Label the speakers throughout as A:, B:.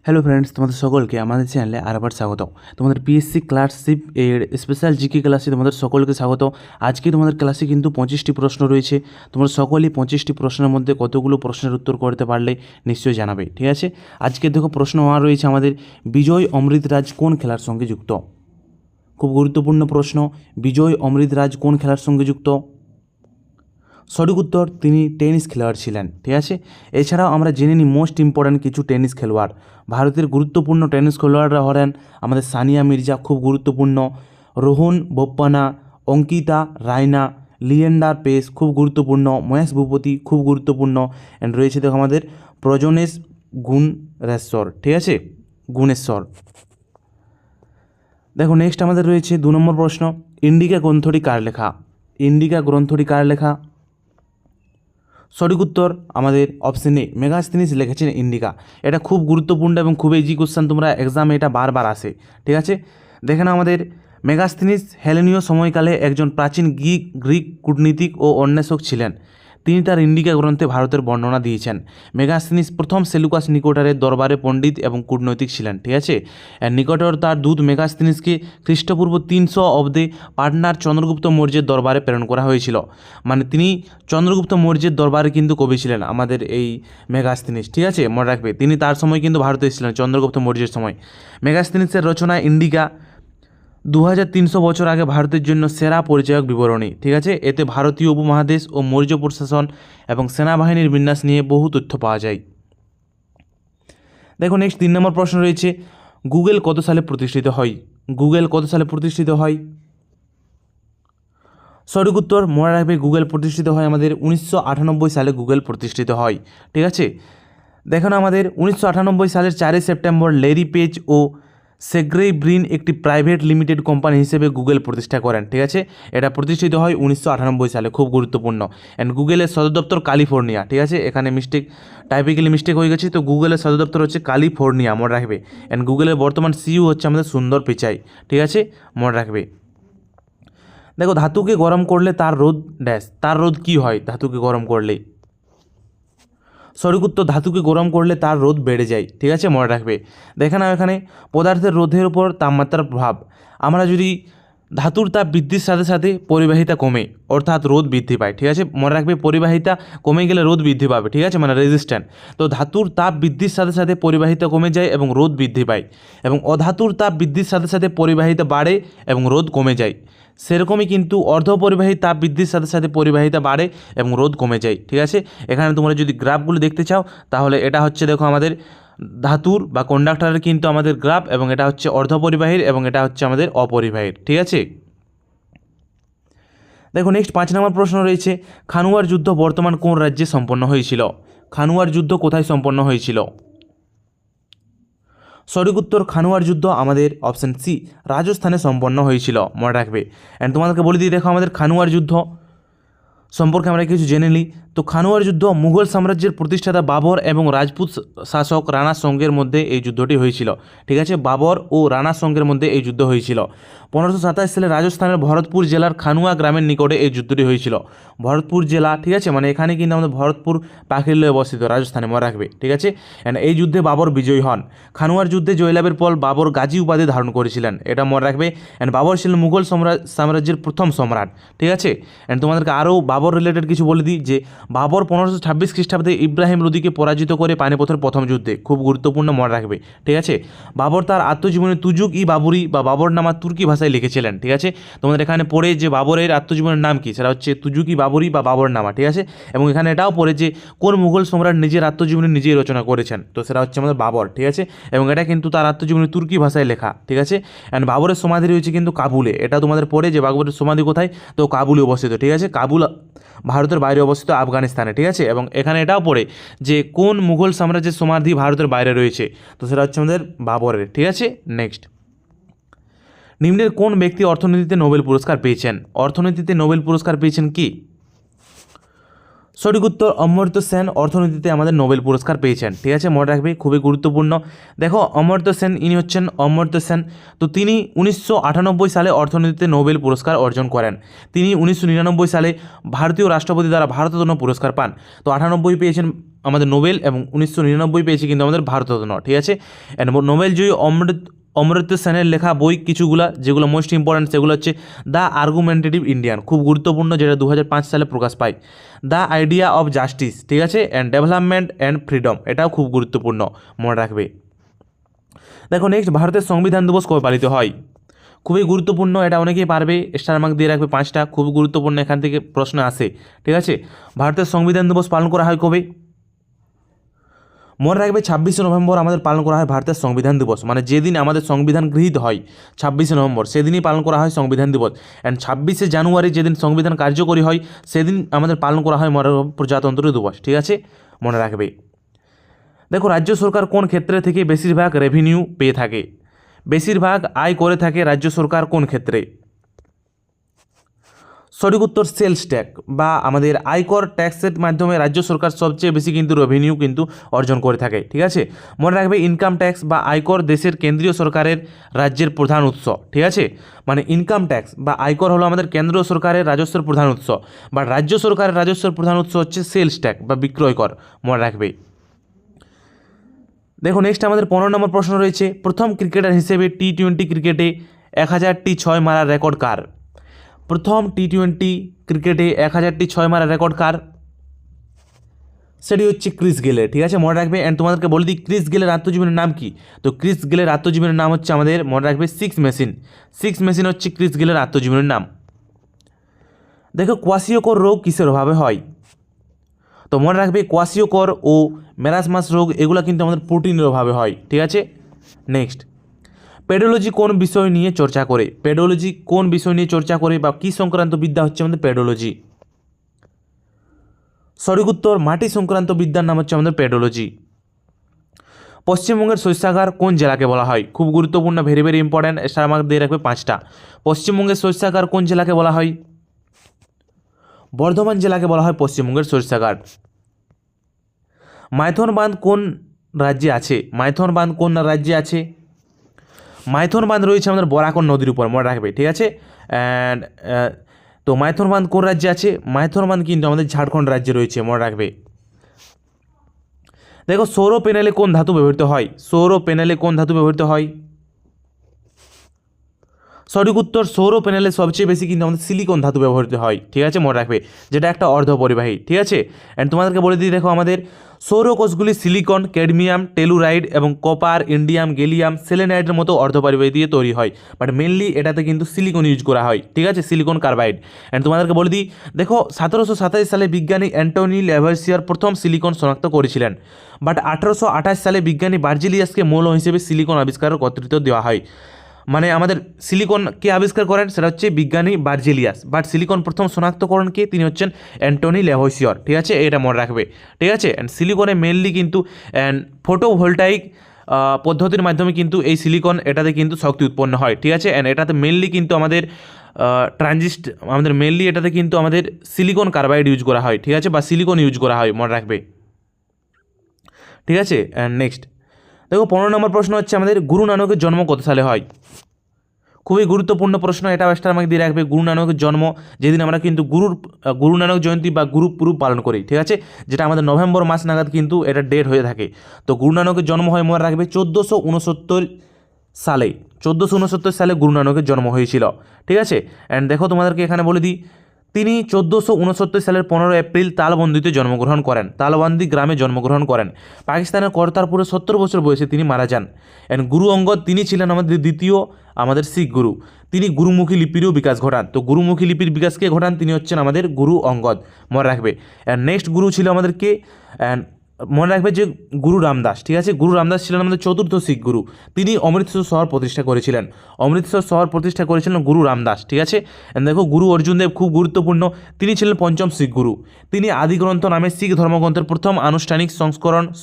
A: Hello friends, তোমাদের সকলকে আমাদের চ্যানেলে আরেকবার স্বাগত। তোমাদের পিএসসি ক্লার্কশিপ এর স্পেশাল জিকে ক্লাসে তোমাদের সকলকে স্বাগত। আজকে তোমাদের ক্লাসে কিন্তু 25টি প্রশ্ন রয়েছে। তোমরা সকলেই 25টি প্রশ্নের মধ্যে কতগুলো প্রশ্নের উত্তর করতে পারলে নিশ্চয়ই জানাবে, ঠিক আছে। আজকে দেখো প্রশ্ন হওয়া রয়েছে আমাদের, বিজয় অমৃতরাজ কোন খেলার সঙ্গে যুক্ত? খুব গুরুত্বপূর্ণ প্রশ্ন, বিজয় অমৃতরাজ কোন খেলার সঙ্গে যুক্ত? সঠিক উত্তর, তিনি টেনিস খেলোয়াড় ছিলেন, ঠিক আছে। এছাড়াও আমরা জেনে নিই মোস্ট ইম্পর্ট্যান্ট কিছু টেনিস খেলোয়াড়। ভারতের গুরুত্বপূর্ণ টেনিস খেলোয়াড়রা হলেন আমাদের সানিয়া মির্জা, খুব গুরুত্বপূর্ণ, রোহন বোপ্পানা, অঙ্কিতা রায়না, লিয়েন্ডার পেস, খুব গুরুত্বপূর্ণ, মহেশ ভূপতি, খুব গুরুত্বপূর্ণ। অ্যান্ড রয়েছে দেখো আমাদের প্রজনেশ গুণেশ্বর, ঠিক আছে, গুণেশ্বর। দেখো নেক্সট আমাদের রয়েছে 2 নম্বর প্রশ্ন, ইন্ডিকা গ্রন্থটি কার লেখা? ইন্ডিকা গ্রন্থটি কার লেখা? সঠিক উত্তর আমাদের অপশন এ, মেগাস্তিনিস লিখেছেন ইন্ডিকা। এটা খুব গুরুত্বপূর্ণ এবং খুব ইজি কোশ্চেন, তোমরা এক্সামে এটা বারবার আসে, ঠিক আছে। দেখে নাও আমাদের মেগাস্তিনিস হেলেনীয় সময়কালে একজন প্রাচীন গ্রিক কূটনীতিক ও অন্বেষক ছিলেন। তিনি তার ইন্ডিকা গ্রন্থে ভারতের বর্ণনা দিয়েছেন। মেগাস্তিনিস প্রথম সেলুকাস নিকটারের দরবারে পণ্ডিত এবং কূটনৈতিক ছিলেন, ঠিক আছে। নিকটর তার দূত মেগাস্তিনিসকে খ্রিস্টপূর্ব 300 অব্দে পাটনার চন্দ্রগুপ্ত মৌর্যের দরবারে প্রেরণ করা হয়েছিল। মানে তিনি চন্দ্রগুপ্ত মৌর্যের দরবারে কিন্তু কবি ছিলেন আমাদের এই মেগাস্তিনিস, ঠিক আছে, মনে রাখবে। তিনি তার সময় কিন্তু ভারতে এসেছিলেন চন্দ্রগুপ্ত মৌর্যের সময়। মেগাস্তিনিসের রচনা ইন্ডিকা 2300 বছর আগে ভারতের জন্য সেরা পরিচায়ক বিবরণী, ঠিক আছে। এতে ভারতীয় উপমহাদেশ ও মৌর্য প্রশাসন এবং সেনাবাহিনীর বিন্যাস নিয়ে বহু তথ্য পাওয়া যায়। দেখো নেক্সট 3 নম্বর প্রশ্ন রয়েছে, গুগল কত সালে প্রতিষ্ঠিত হয়? গুগল কত সালে প্রতিষ্ঠিত হয়? সঠিক উত্তর মনে রাখবে, গুগল প্রতিষ্ঠিত হয় আমাদের 1998 সালে গুগল প্রতিষ্ঠিত হয়, ঠিক আছে। দেখো না আমাদের 1998 সালের 4 সেপ্টেম্বর ল্যারি পেজ ও সেগ্রেই ব্রিন একটি প্রাইভেট লিমিটেড কোম্পানি হিসেবে গুগল প্রতিষ্ঠা করেন, ঠিক আছে। এটা প্রতিষ্ঠিত হয় 1998 সালে, খুব গুরুত্বপূর্ণ। অ্যান্ড গুগলের সদর দপ্তর ক্যালিফোর্নিয়া, ঠিক আছে। এখানে টাইপিক্যালি মিস্টেক হয়ে গেছে, তো গুগলের সদর দপ্তর হচ্ছে ক্যালিফোর্নিয়া, মনে রাখবে। অ্যান্ড গুগলের বর্তমান সিইও হচ্ছে আমাদের সুন্দর পিচাই, ঠিক আছে, মনে রাখবে। দেখো ধাতুকে গরম করলে তার রোধ ড্যাশ, তার রোধ কী হয় ধাতুকে গরম করলে? সঠিক উত্তর, ধাতুকে গরম করলে তার রোধ বেড়ে যায়, ঠিক আছে, মনে রাখবে। দেখে নাও এখানে পদার্থের রোধের উপর তাপমাত্রার প্রভাব। আমরা যদি ধাতুর তাপ বৃদ্ধির সাথে সাথে পরিবাহিতা কমে, অর্থাৎ রোধ বৃদ্ধি পায়, ঠিক আছে, মনে রাখবে। পরিবাহিতা কমে গেলে রোধ বৃদ্ধি পাবে, ঠিক আছে, মানে রেজিস্ট্যান্ট। তো ধাতুর তাপ বৃদ্ধির সাথে সাথে পরিবাহিতা কমে যায় এবং রোধ বৃদ্ধি পায়, এবং অধাতুর তাপ বৃদ্ধির সাথে সাথে পরিবাহিতা বাড়ে এবং রোধ কমে যায়। সেরকমই কিন্তু অর্ধপরিবাহী তাপ বৃদ্ধির সাথে সাথে পরিবাহিতা বাড়ে এবং রোধ কমে যায়, ঠিক আছে। এখানে তোমরা যদি গ্রাফগুলো দেখতে চাও তাহলে এটা হচ্ছে দেখো আমাদের ধাতুর বা কন্ডাক্টরের কিন্তু আমাদের গ্রাফ, এবং এটা হচ্ছে অর্ধপরিবাহীর এবং এটা হচ্ছে আমাদের অপরিবাহীর, ঠিক আছে। দেখো নেক্সট 5 নম্বর প্রশ্ন রয়েছে, খানুয়ার যুদ্ধ বর্তমান কোন রাজ্যে সম্পন্ন হয়েছিল? খানুয়ার যুদ্ধ কোথায় সম্পন্ন হয়েছিল? সঠিক উত্তর, খানুয়ার যুদ্ধ আমাদের অপশন সি, রাজস্থানে সম্পন্ন হয়েছিল, মনে রাখবে। অ্যান্ড তোমাদেরকে বলে দিই, দেখো আমাদের খানুয়ার যুদ্ধ সম্পর্কে আমরা কিছু জেনে নিই। তো খানুয়ার যুদ্ধ মুঘল সাম্রাজ্যের প্রতিষ্ঠাতা বাবর এবং রাজপুত শাসক রানা সঙ্গের মধ্যে এই যুদ্ধটি হয়েছিল, ঠিক আছে। বাবর ও রানা সঙ্গের মধ্যে এই যুদ্ধ হয়েছিল 1527 সালে রাজস্থানের ভরতপুর জেলার খানুয়া গ্রামের নিকটে এই যুদ্ধটি হয়েছিল। ভরতপুর জেলা, ঠিক আছে, মানে এখানে কিন্তু আমাদের ভরতপুর পাখিরলয়ে অবস্থিত, রাজস্থানে, মনে রাখবে, ঠিক আছে। অ্যান্ড এই যুদ্ধে বাবর বিজয়ী হন। খানুয়ার যুদ্ধে জয়লাভের পর বাবর গাজী উপাধি ধারণ করেছিলেন, এটা মনে রাখবে। অ্যান্ড বাবর ছিলেন মুঘল সাম্রাজ্যের প্রথম সম্রাট, ঠিক আছে। অ্যান্ড তোমাদেরকে আরও বাবর রিলেটেড কিছু বলে দিই, যে বাবর 1526 খ্রিস্টাব্দে ইব্রাহিম লোদিকে পরাজিত করে পানিপথের প্রথম যুদ্ধে, খুব গুরুত্বপূর্ণ, মনে রাখবে, ঠিক আছে। বাবর তার আত্মজীবনী তুজুক ই বাবুরি বা বাবরনামা তুর্কি ভাষায় লিখেছিলেন, ঠিক আছে। তোমাদের এখানে পড়ে যে বাবরের আত্মজীবনের নাম কি, সেটা হচ্ছে তুজুক ই বাবুরি বা বাবরনামা, ঠিক আছে। এবং এখানে এটাও পড়ে যে কোন মুঘল সম্রাট নিজের আত্মজীবনী নিজেই রচনা করেছেন, তো সেটা হচ্ছে আমাদের বাবর, ঠিক আছে। এবং এটা কিন্তু তার আত্মজীবনী তুর্কি ভাষায় লেখা, ঠিক আছে। অ্যান্ড বাবরের সমাধি রয়েছে কিন্তু কাবুলে, এটা তোমাদের পড়ে যে বাবরের সমাধি কোথায়, তো কাবুলে অবস্থিত, ঠিক আছে। কাবুল ভারতের বাইরে অবস্থিত, আফগানিস্তানে, ঠিক আছে। এবং এখানে এটাও পড়ে যে কোন মুঘল সাম্রাজ্যের সমাধি ভারতের বাইরে রয়েছে, তো সেটা হচ্ছে আমাদের বাবরের, ঠিক আছে। নেক্সট, নিম্নের কোন ব্যক্তি অর্থনীতিতে নোবেল পুরস্কার পেয়েছেন? অর্থনীতিতে নোবেল পুরস্কার পেয়েছেন কি? সঠিক উত্তর অমর্ত্য সেন অর্থনীতিতে আমাদের নোবেল পুরস্কার পেয়েছেন। ঠিক আছে, মনে রাখবে, খুবই গুরুত্বপূর্ণ। দেখো অমর্ত্য সেন, ইনি হচ্ছেন অমর্ত্য সেন। তো তিনি 1998 সালে অর্থনীতিতে নোবেল পুরস্কার অর্জন করেন। তিনি 1999 সালে ভারতীয় রাষ্ট্রপতি দ্বারা ভারতরত্ন পুরস্কার পান। তো 98 পেয়েছেন আমাদের নোবেল এবং 1999 পেয়েছে কিন্তু আমাদের ভারতরত্ন। ঠিক আছে, নোবেল জয়ী অমর্ত্য সেনের লেখা বই কিছুগুলা, যেগুলো মোস্ট ইম্পর্ট্যান্ট সেগুলো হচ্ছে দ্য আর্গুমেন্টেটিভ ইন্ডিয়ান, খুব গুরুত্বপূর্ণ, যেটা 2005 সালে প্রকাশ পায়। দ্য আইডিয়া অফ জাস্টিস, ঠিক আছে, অ্যান্ড ডেভেলপমেন্ট অ্যান্ড ফ্রিডম, এটাও খুব গুরুত্বপূর্ণ, মনে রাখবে। দেখো নেক্সট, ভারতের সংবিধান দিবস কবে পালিত হয়? খুবই গুরুত্বপূর্ণ, এটা অনেকেই পারবে, স্টার মার্ক দিয়ে রাখবে 5টা, খুব গুরুত্বপূর্ণ, এখান থেকে প্রশ্ন আসে। ঠিক আছে, ভারতের সংবিধান দিবস পালন করা হয় কবে? মনে রাখবে 26শে নভেম্বর আমাদের পালন করা হয় ভারতের সংবিধান দিবস, মানে যেদিন আমাদের সংবিধান গৃহীত হয় 26শে নভেম্বর, সেদিনই পালন করা হয় সংবিধান দিবস। অ্যান্ড 26শে জানুয়ারি যেদিন সংবিধান কার্যকরী হয় সেদিন আমাদের পালন করা হয় প্রজাতন্ত্র দিবস। ঠিক আছে, মনে রাখবে। দেখো রাজ্য সরকার কোন ক্ষেত্রে থেকে বেশিরভাগ রেভিনিউ পেয়ে থাকে? বেশিরভাগ আয় করে থাকে রাজ্য সরকার কোন ক্ষেত্রে? সঠিক উত্তর সেলস ট্যাক্স বা আমাদের আয়কর ট্যাক্সের মাধ্যমে রাজ্য সরকার সবচেয়ে বেশি কিন্তু রেভিনিউ কিন্তু অর্জন করে থাকে। ঠিক আছে, মনে রাখবে ইনকাম ট্যাক্স বা আয়কর দেশের কেন্দ্রীয় সরকারের রাজ্যের প্রধান উৎস। ঠিক আছে, মানে ইনকাম ট্যাক্স বা আয়কর হলো আমাদের কেন্দ্রীয় সরকারের রাজস্বের প্রধান উৎস, বা রাজ্য সরকারের রাজস্বের প্রধান উৎস হচ্ছে সেলস ট্যাক্স বা বিক্রয় কর, মনে রাখবে। দেখো নেক্সট আমাদের 15 নম্বর প্রশ্ন রয়েছে, প্রথম ক্রিকেটার হিসেবে টি-20 ক্রিকেটে 1000টি ছয় মারার রেকর্ড কার? প্রথম টি-20 ক্রিকেটে 1000টি ছয় মারার রেকর্ড কার? সেটি হচ্ছে ক্রিস গেলের। ঠিক আছে, মনে রাখবে। অ্যান্ড তোমাদেরকে বলে দিই ক্রিস গেলের আত্মজীবনের নাম কি। তো ক্রিস গেলের আত্মজীবনের নাম হচ্ছে আমাদের, মনে রাখবে, সিক্স মেশিন হচ্ছে ক্রিস গেলের আত্মজীবনের নাম। দেখো কোয়াশিওকর রোগ কিসের অভাবে হয়? তো মনে রাখবে কোয়াশিওকর ও মেরাসমাস রোগ এগুলো কিন্তু আমাদের প্রোটিনের অভাবে হয়। ঠিক আছে, নেক্সট, পেডোলজি কোন বিষয় নিয়ে চর্চা করে? পেডোলজি কোন বিষয় নিয়ে চর্চা করে বা কী সংক্রান্ত বিদ্যা হচ্ছে আমাদের পেডোলজি? সঠিক উত্তর মাটি সংক্রান্ত বিদ্যার নাম হচ্ছে আমাদের পেডোলজি। পশ্চিমবঙ্গের শস্যাগার কোন জেলাকে বলা হয়? খুব গুরুত্বপূর্ণ, very very important, star mark দিয়ে রাখবে 5টা। পশ্চিমবঙ্গের শস্যাগার কোন জেলাকে বলা হয়? বর্ধমান জেলাকে বলা হয় পশ্চিমবঙ্গের শস্যাগার। মাইথন বাঁধ কোন রাজ্যে আছে? মাইথন বাঁধ কোন রাজ্যে আছে? মাইথন বাঁধ রয়েছে আমাদের বরাকর নদীর উপর, মনে রাখবে। ঠিক আছে, অ্যান্ড তো মাইথন বাঁধ কোন রাজ্যে আছে? মাইথন বাঁধ কিন্তু আমাদের ঝাড়খণ্ড রাজ্যে রয়েছে, মনে রাখবে। দেখো সৌর প্যানেলে কোন ধাতু ব্যবহৃত হয়? সৌর প্যানেলে কোন ধাতু ব্যবহৃত হয়? সঠিক উত্তর সৌর প্যানেলে সবচেয়ে বেশি কিন্তু আমাদের সিলিকন ধাতু ব্যবহৃত হয়। ঠিক আছে, মনে রাখবে, যেটা একটা অর্ধপরিবাহী। ঠিক আছে, অ্যান্ড তোমাদেরকে বলে দিই, দেখো আমাদের সৌরকোষগুলি সিলিকন, ক্যাডমিয়াম, টেলুরাইড এবং কপার, ইন্ডিয়াম, গ্যালিয়াম, সেলেনাইডের মতো অর্ধপরিবাহী দিয়ে তৈরি হয়, বাট মেনলি এটাতে কিন্তু সিলিকন ইউজ করা হয়। ঠিক আছে, সিলিকন কার্বাইড। অ্যান্ড তোমাদেরকে বলে দিই, দেখো 1727 সালে বিজ্ঞানী অ্যান্টনি ল্যাভয়েসিয়ার প্রথম সিলিকন শনাক্ত করেছিলেন, বাট 1828 সালে বিজ্ঞানী বার্জিলিয়াসকে মৌল হিসেবে সিলিকন আবিষ্কারের কর্তৃত্ব দেওয়া হয়। মানে আমাদের সিলিকন কে আবিষ্কার করেন? সেটা হচ্ছে বিজ্ঞানী বার্জেলিয়াস, বাট সিলিকন প্রথম শনাক্তকরণ কে? তিনি হচ্ছেন অ্যান্টনি ল্যাভয়েসিয়ার। ঠিক আছে, এটা মনে রাখবে। ঠিক আছে, অ্যান্ড সিলিকনে মেনলি কিন্তু ফটোভোল্টাইক পদ্ধতির মাধ্যমে কিন্তু এই সিলিকন এটাতে কিন্তু শক্তি উৎপন্ন হয়। ঠিক আছে, অ্যান্ড এটাতে মেনলি কিন্তু আমাদের আমাদের মেনলি এটাতে কিন্তু আমাদের সিলিকন কার্বাইড ইউজ করা হয়। ঠিক আছে, বা সিলিকন ইউজ করা হয়, মনে রাখবে। ঠিক আছে, অ্যান্ড নেক্সট দেখো 15 নম্বর প্রশ্ন হচ্ছে আমাদের গুরু নানকের জন্ম কত সালে হয়? খুবই গুরুত্বপূর্ণ প্রশ্ন, এটা স্টার মার্ক দিয়ে রাখবে। গুরু নানকের জন্ম যেদিন আমরা কিন্তু গুরু নানক জয়ন্তী বা গুরুপুরব পালন করি। ঠিক আছে, যেটা আমাদের নভেম্বর মাস নাগাদ কিন্তু এটা ডেট হয়ে থাকে। তো গুরু নানকের জন্ম হয়, মনে রাখবে, 1469 সালে। 1469 সালে গুরু নানকের জন্ম হয়েছিল। ঠিক আছে, অ্যান্ড দেখো তোমাদেরকে এখানে বলে দিই, তিনি 1469 সালের 15 এপ্রিল তালবন্দিতে জন্মগ্রহণ করেন। তালবন্দি গ্রামে জন্মগ্রহণ করেন। পাকিস্তানের করতারপুরে 70 বছর বয়সে তিনি মারা যান। অ্যান্ড গুরু অঙ্গদ তিনি ছিলেন আমাদের দ্বিতীয় আমাদের শিখ গুরু। তিনি গুরুমুখী লিপিরও বিকাশ ঘটান। তো গুরুমুখী লিপির বিকাশকে ঘটান তিনি হচ্ছেন আমাদের গুরু অঙ্গদ, মনে রাখবে। অ্যান্ড নেক্সট গুরু ছিল আমাদের কে? অ্যান্ড মনে রাখবে যে গুরু রামদাস, ঠিক আছে, গুরু রামদাস ছিলেন আমাদের চতুর্থ শিখ গুরু। তিনি অমৃতসর শহর প্রতিষ্ঠা করেছিলেন। অমৃতসর শহর প্রতিষ্ঠা করেছিলেন গুরু রামদাস, ঠিক আছে। দেখো গুরু অর্জুন দেব খুব গুরুত্বপূর্ণ, তিনি ছিলেন পঞ্চম শিখ গুরু। তিনি আদিগ্রন্থ নামে শিখ ধর্মগ্রন্থের প্রথম আনুষ্ঠানিক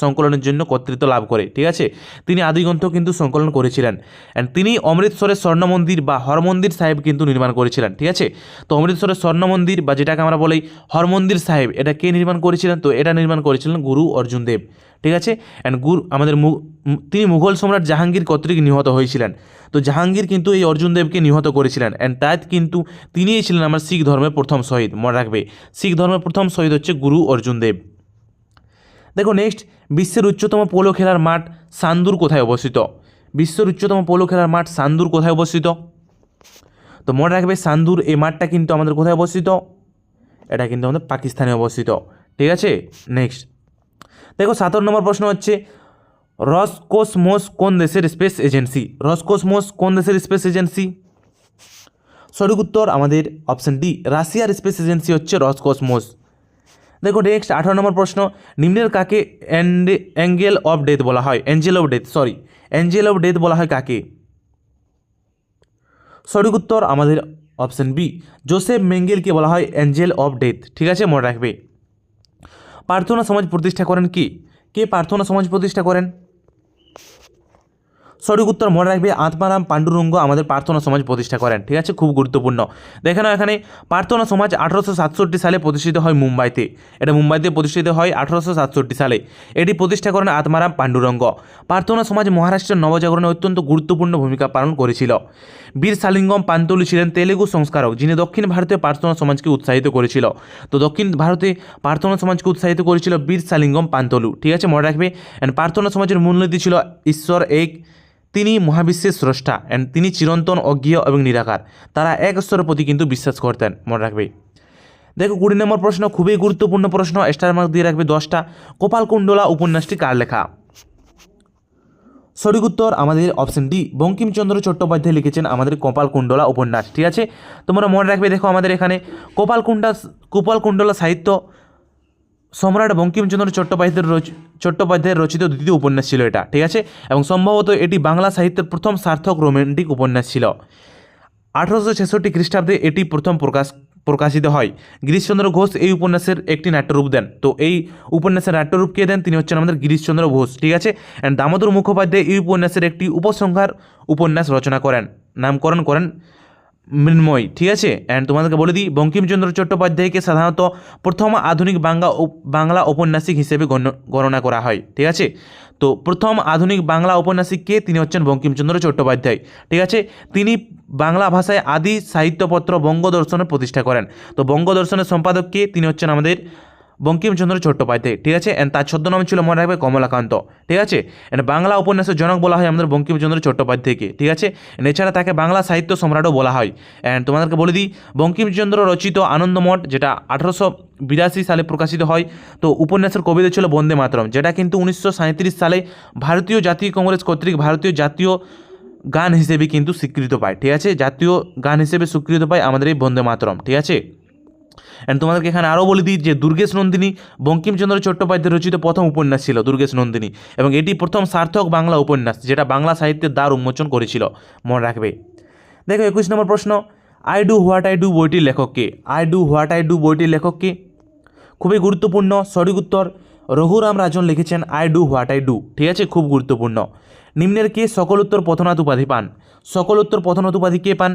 A: সংকলনের জন্য কর্তৃত্ব লাভ করে, ঠিক আছে। তিনি আদিগ্রন্থ কিন্তু সংকলন করেছিলেন। অ্যান্ড তিনি অমৃতসরের স্বর্ণ মন্দির বা হরমন্দির সাহেব কিন্তু নির্মাণ করেছিলেন, ঠিক আছে। তো অমৃতসরের স্বর্ণ মন্দির বা যেটাকে আমরা বলি হরমন্দির সাহেব, এটা কে নির্মাণ করেছিলেন? তো এটা নির্মাণ করেছিলেন গুরু অর্জুন দেব, ঠিক আছে। অ্যান্ড তিনি মুঘল সম্রাট জাহাঙ্গীর কর্তৃক নিহত হয়েছিলেন। তো জাহাঙ্গীর কিন্তু এই অর্জুন দেবকে নিহত করেছিলেন। অ্যান্ড তাই কিন্তু তিনিই ছিলেন আমার শিখ ধর্মের প্রথম শহীদ। মনে রাখবে শিখ ধর্মের প্রথম শহীদ হচ্ছে গুরু অর্জুন দেব। দেখো নেক্সট, বিশ্বের উচ্চতম পোলো খেলার মাঠ সান্দুর কোথায় অবস্থিত? বিশ্বের উচ্চতম পোলো খেলার মাঠ সান্দুর কোথায় অবস্থিত? তো মনে রাখবে সান্দুর এই মাঠটা কিন্তু আমাদের কোথায় অবস্থিত? এটা কিন্তু আমাদের পাকিস্তানে অবস্থিত, ঠিক আছে। নেক্সট দেখো 17 নম্বর প্রশ্ন হচ্ছে রসকসমস কোন দেশের স্পেস এজেন্সি? রসকসমস কোন দেশের স্পেস এজেন্সি? সঠিক উত্তর আমাদের অপশন ডি, রাশিয়ার স্পেস এজেন্সি হচ্ছে রসকসমস। দেখো নেক্সট 18 নম্বর প্রশ্ন, নিম্নের কাকে অ্যাঞ্জেল অফ ডেথ বলা হয়? অ্যাঞ্জেল অফ ডেথ বলা হয় কাকে? সঠিক উত্তর আমাদের অপশন বি, জোসেফ মেঙ্গেলকে বলা হয় অ্যাঞ্জেল অফ ডেথ, ঠিক আছে। মনে রাখবে প্রার্থনা সমাজ প্রতিষ্ঠা করেন কি? কে প্রার্থনা সমাজ প্রতিষ্ঠা করেন? সঠিক উত্তর মনে রাখবে আত্মারাম পাণ্ডুরঙ্গ আমাদের প্রার্থনা সমাজ প্রতিষ্ঠা করেন, ঠিক আছে, খুব গুরুত্বপূর্ণ। দেখে নাও এখানে প্রার্থনা সমাজ 1867 সালে প্রতিষ্ঠিত হয় মুম্বাইতে। এটা মুম্বাইতে প্রতিষ্ঠিত হয় 1867 সালে। এটি প্রতিষ্ঠা করেন আত্মারাম পাণ্ডুরঙ্গ। প্রার্থনা সমাজ মহারাষ্ট্রের নবজাগরণে অত্যন্ত গুরুত্বপূর্ণ ভূমিকা পালন করেছিল। বীর সালিঙ্গম পান্তলু ছিলেন তেলেগু সংস্কারক, যিনি দক্ষিণ ভারতীয় প্রার্থনা সমাজকে উৎসাহিত করেছিল। তো দক্ষিণ ভারতে প্রার্থনা সমাজকে উৎসাহিত করেছিল বীর সালিঙ্গম পান্তলু, ঠিক আছে। মনে রাখবে অ্যান্ড প্রার্থনা সমাজের মূলনীতি ছিল ঈশ্বর এক, তিনি মহাবিশ্বের স্রষ্টা, অ্যান্ড তিনি চিরন্তন, অজ্ঞেয় এবং নিরাকার। তারা এক ঈশ্বরের প্রতি কিন্তু বিশ্বাস করতেন, মনে রাখবে। দেখো 20 নম্বর প্রশ্ন, খুবই গুরুত্বপূর্ণ প্রশ্ন, স্টার মার্ক দিয়ে রাখবে 10টা। কপালকুণ্ডলা উপন্যাসটি কার লেখা? সঠিক উত্তর আমাদের অপশন ডি, বঙ্কিমচন্দ্র চট্টোপাধ্যায় লিখেছেন আমাদের কপালকুণ্ডলা উপন্যাস, ঠিক আছে। তোমরা মনে রাখবে দেখো আমাদের এখানে কপালকুণ্ডলা সাহিত্য সম্রাট বঙ্কিমচন্দ্র চট্টোপাধ্যায়ের রচিত দ্বিতীয় উপন্যাস ছিল এটা, ঠিক আছে। এবং সম্ভবত এটি বাংলা সাহিত্যের প্রথম সার্থক রোমান্টিক উপন্যাস ছিল। 1866 খ্রিস্টাব্দে এটি প্রথম প্রকাশিত হয়। গিরিশচন্দ্র ঘোষ এই উপন্যাসের একটি নাট্যরূপ দেন। তো এই উপন্যাসের নাট্যরূপ কে দেন? তিনি হচ্ছেন আমাদের গিরিশচন্দ্র ঘোষ, ঠিক আছে। অ্যান্ড দামোদর মুখোপাধ্যায় এই উপন্যাসের একটি উপসংহার উপন্যাস রচনা করেন, নামকরণ করেন মৃন্ময়ী, ঠিক আছে। অ্যান্ড তোমাদেরকে বলে দিই বঙ্কিমচন্দ্র চট্টোপাধ্যায়কে সাধারণত প্রথম আধুনিক বাংলা ঔপন্যাসিক হিসেবে গণনা করা হয়, ঠিক আছে। তো প্রথম আধুনিক বাংলা ঔপন্যাসিক কে? তিনি হচ্ছেন বঙ্কিমচন্দ্র চট্টোপাধ্যায়, ঠিক আছে। তিনি বাংলা ভাষায় আদি সাহিত্যপত্র বঙ্গদর্শনের প্রতিষ্ঠা করেন। তো বঙ্গদর্শনের সম্পাদক কে? তিনি হচ্ছেন আমাদের বঙ্কিমচন্দ্র চট্টোপাধ্যায়, ঠিক আছে। অ্যান্ড তার ছদ্মনাম ছিল মনে রাখবে কমলাকান্ত, ঠিক আছে। অ্যান্ড বাংলা উপন্যাসের জনক বলা হয় আমাদের বঙ্কিমচন্দ্র চট্টোপাধ্যায়কে, ঠিক আছে। এছাড়া তাকে বাংলা সাহিত্য সম্রাটও বলা হয়। অ্যান্ড তোমাদেরকে বলে দিই বঙ্কিমচন্দ্র রচিত আনন্দমঠ, যেটা 1882 সালে প্রকাশিত হয়। তো উপন্যাসের কবিতা ছিল বন্দে মাতরম, যেটা কিন্তু 1937 সালে ভারতীয় জাতীয় কংগ্রেস কর্তৃক ভারতীয় জাতীয় গান হিসেবে কিন্তু স্বীকৃত পায়, ঠিক আছে। জাতীয় গান হিসেবে স্বীকৃত পায় আমাদের এই বন্দে মাতরম, ঠিক আছে। অ্যান্ড তোমাদেরকে এখানে আরও বলে দিই যে দুর্গেশ নন্দিনী বঙ্কিমচন্দ্র চট্টোপাধ্যায় রচিত প্রথম উপন্যাস ছিল দুর্গেশ নন্দিনী, এবং এটি প্রথম সার্থক বাংলা উপন্যাস যেটা বাংলা সাহিত্যের দ্বার উন্মোচন করেছিল, মনে রাখবে। দেখো 21 নম্বর প্রশ্ন, I do what I do বইটির লেখককে? I do what I do বইটির লেখককে? খুবই গুরুত্বপূর্ণ। সঠিক উত্তর রঘুরাম রাজন লিখেছেন I do what I do, ঠিক আছে, খুব গুরুত্বপূর্ণ। নিম্নের কে সকল উত্তর পথনাথ উপাধি পান? সকল উত্তর পথনাথ উপাধি কে পান?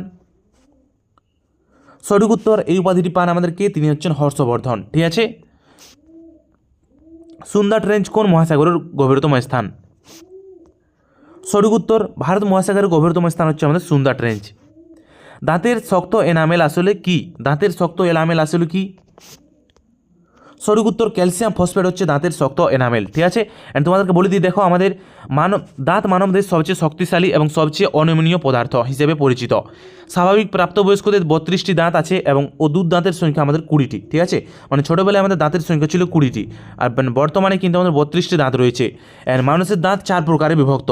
A: সঠিক উত্তর এই উপাধিটি পান আমাদের কে? তিনি হচ্ছেন হর্ষবর্ধন, ঠিক আছে। সুন্দর ট্রেঞ্চ কোন মহাসাগরের গভীরতম স্থান? সঠিক উত্তর ভারত মহাসাগরের গভীরতম স্থান হচ্ছে আমাদের সুন্দর ট্রেঞ্চ। দাঁতের শক্ত এনামেল আসলে কি? দাঁতের শক্ত এনামেল আসলে কি? সঠিক উত্তর ক্যালসিয়াম ফসফেট হচ্ছে দাঁতের শক্ত এনামেল, ঠিক আছে। অ্যান্ড তোমাদেরকে বলে দিই দেখো আমাদের দাঁত মানবদের সবচেয়ে শক্তিশালী এবং সবচেয়ে অনমনীয় পদার্থ হিসেবে পরিচিত। স্বাভাবিক প্রাপ্তবয়স্কদের 32টি দাঁত আছে এবং অদূর দাঁতের সংখ্যা আমাদের 20টি, ঠিক আছে। মানে ছোটোবেলায় আমাদের দাঁতের সংখ্যা ছিল 20টি, আর বর্তমানে কিন্তু আমাদের 32টি দাঁত রয়েছে। অ্যান্ড মানুষের দাঁত 4 প্রকারে বিভক্ত,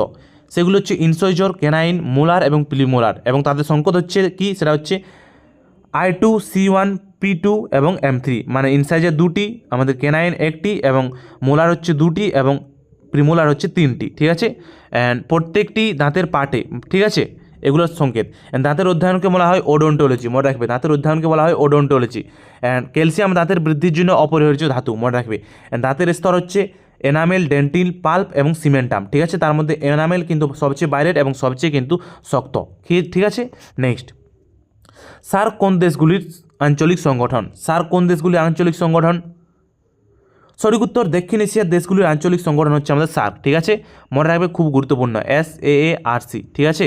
A: সেগুলো হচ্ছে ইনসইজর, ক্যানাইন, মোলার এবং প্রিমোলার, এবং তাদের সংকট হচ্ছে কি? সেটা হচ্ছে I2, C1, P2 এবং M3, মানে ইনসাইজার 2টি, আমাদের কেনাইন 1টি এবং মোলার হচ্ছে 2টি এবং প্রিমোলার হচ্ছে 3টি, ঠিক আছে। অ্যান্ড প্রত্যেকটি দাঁতের পার্টে, ঠিক আছে, এগুলোর সংকেত। অ্যান্ড দাঁতের অধ্যয়নকে বলা হয় ওডোন্টোলজি, মনে রাখবে, দাঁতের অধ্যয়নকে বলা হয় ওডোন্টোলজি। অ্যান্ড ক্যালসিয়াম দাঁতের বৃদ্ধির জন্য অপরিহার্য ধাতু, মনে রাখবে। অ্যান্ড দাঁতের স্তর হচ্ছে এনামেল, ডেন্টিল, পাল্প এবং সিমেন্টাম, ঠিক আছে। তার মধ্যে এনামেল কিন্তু সবচেয়ে বাইরের এবং সবচেয়ে কিন্তু শক্ত, ঠিক আছে। নেক্সট, সার্ক কোন দেশগুলির আঞ্চলিক সংগঠন? সার্ক কোন দেশগুলির আঞ্চলিক সংগঠন? সঠিক উত্তর, দক্ষিণ এশিয়ার দেশগুলির আঞ্চলিক সংগঠন হচ্ছে আমাদের সার্ক, ঠিক আছে। মনে রাখবে, খুব গুরুত্বপূর্ণ, SAARC, ঠিক আছে।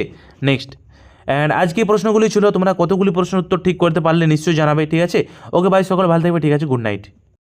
A: নেক্সট, অ্যান্ড আজকে এই প্রশ্নগুলি ছিল। তোমরা কতগুলি প্রশ্ন উত্তর ঠিক করতে পারলে নিশ্চয়ই জানাবে, ঠিক আছে। ওকে ভাই, সকলে ভালো থাকবে, ঠিক আছে, গুড নাইট।